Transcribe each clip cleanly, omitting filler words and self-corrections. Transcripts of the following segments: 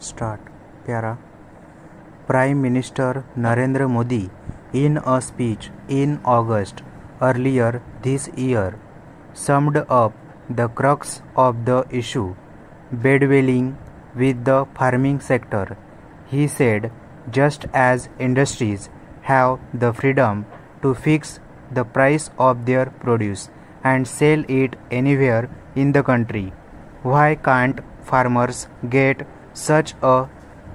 Start. Pyara. Prime Minister Narendra Modi, in a speech in August earlier this year, summed up the crux of the issue bedwelling with the farming sector. He said, just as industries have the freedom to fix the price of their produce and sell it anywhere in the country, why can't farmers get such a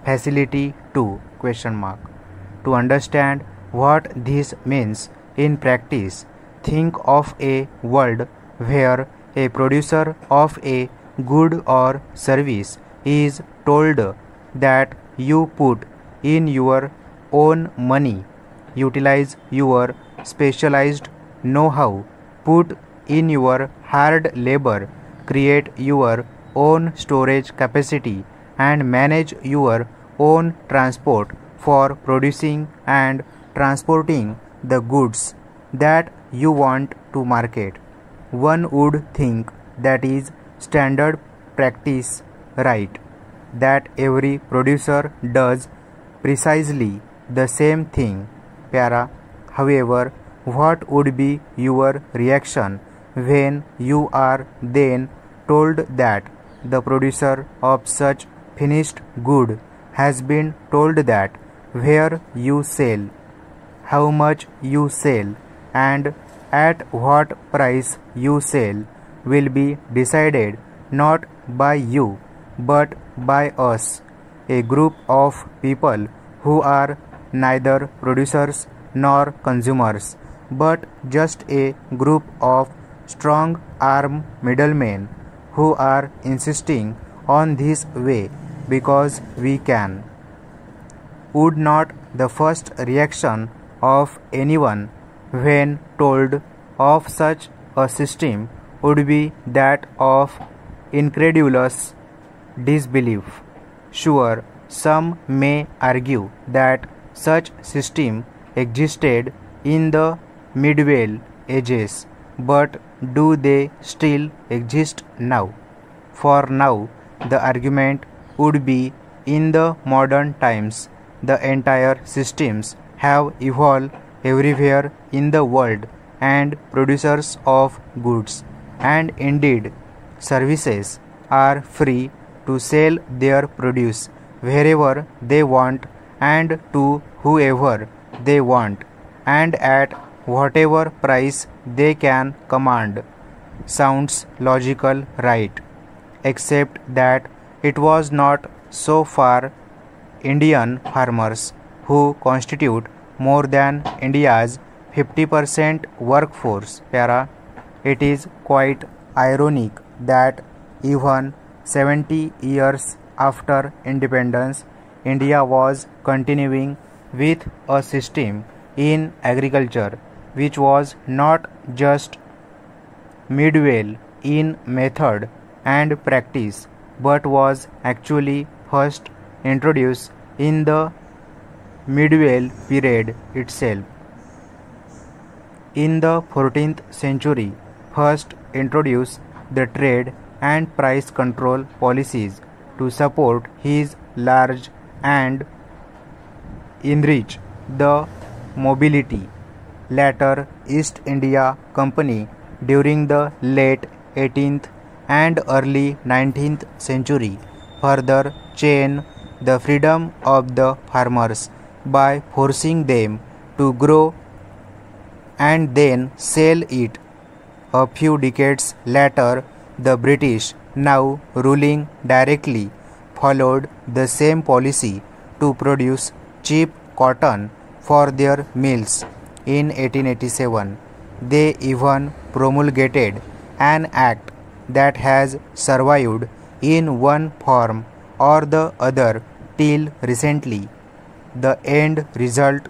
facility too? To understand what this means in practice, think of a world where a producer of a good or service is told that you put in your own money, utilize your specialized know-how, put in your hard labor, create your own storage capacity, and manage your own transport for producing and transporting the goods that you want to market. One would think that is standard practice, right? That every producer does precisely the same thing. Pyara. However, what would be your reaction when you are then told that the producer of such finished good has been told that where you sell, how much you sell, and at what price you sell will be decided not by you but by us, a group of people who are neither producers nor consumers, but just a group of strong-arm middlemen who are insisting on this way because we can. Would not the first reaction of anyone when told of such a system would be that of incredulous disbelief? Sure, some may argue that such system existed in the medieval ages, but do they still exist now? For now, the argument would be in the modern times, the entire systems have evolved everywhere in the world, and producers of goods and indeed services are free to sell their produce wherever they want and to whoever they want and at whatever price they can command. Sounds logical, right? Except that it was not so far. Indian farmers, who constitute more than India's 50% workforce. Pyara. It is quite ironic that even 70 years after independence, India was continuing with a system in agriculture which was not just medieval in method and practice, but was actually first introduced in the medieval period itself. In the 14th century, first introduced the trade and price control policies to support his large and enrich the mobility. Later, East India Company during the late 18th and early 19th century further chained the freedom of the farmers by forcing them to grow and then sell it. A few decades later, the British, now ruling directly, followed the same policy to produce cheap cotton for their mills. In 1887, they even promulgated an act that has survived in one form or the other till recently. The end result,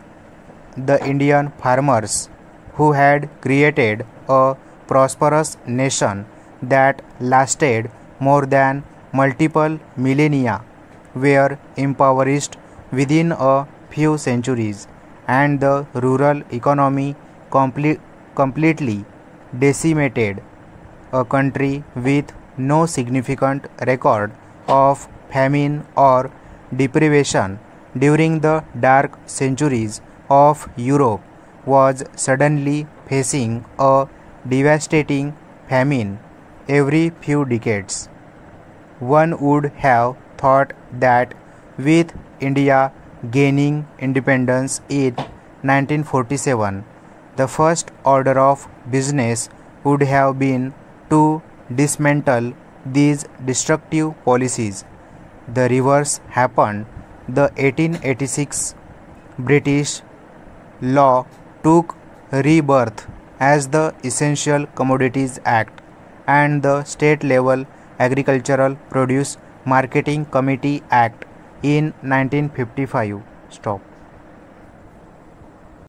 the Indian farmers, who had created a prosperous nation that lasted more than multiple millennia, were impoverished within a few centuries, and the rural economy completely decimated. A country with no significant record of famine or deprivation during the dark centuries of Europe was suddenly facing a devastating famine every few decades. One would have thought that with India gaining independence in 1947, the first order of business would have been to dismantle these destructive policies. The reverse happened. The 1886 British law took rebirth as the Essential Commodities Act, and the state level Agricultural Produce Marketing Committee Act in 1955. Stop.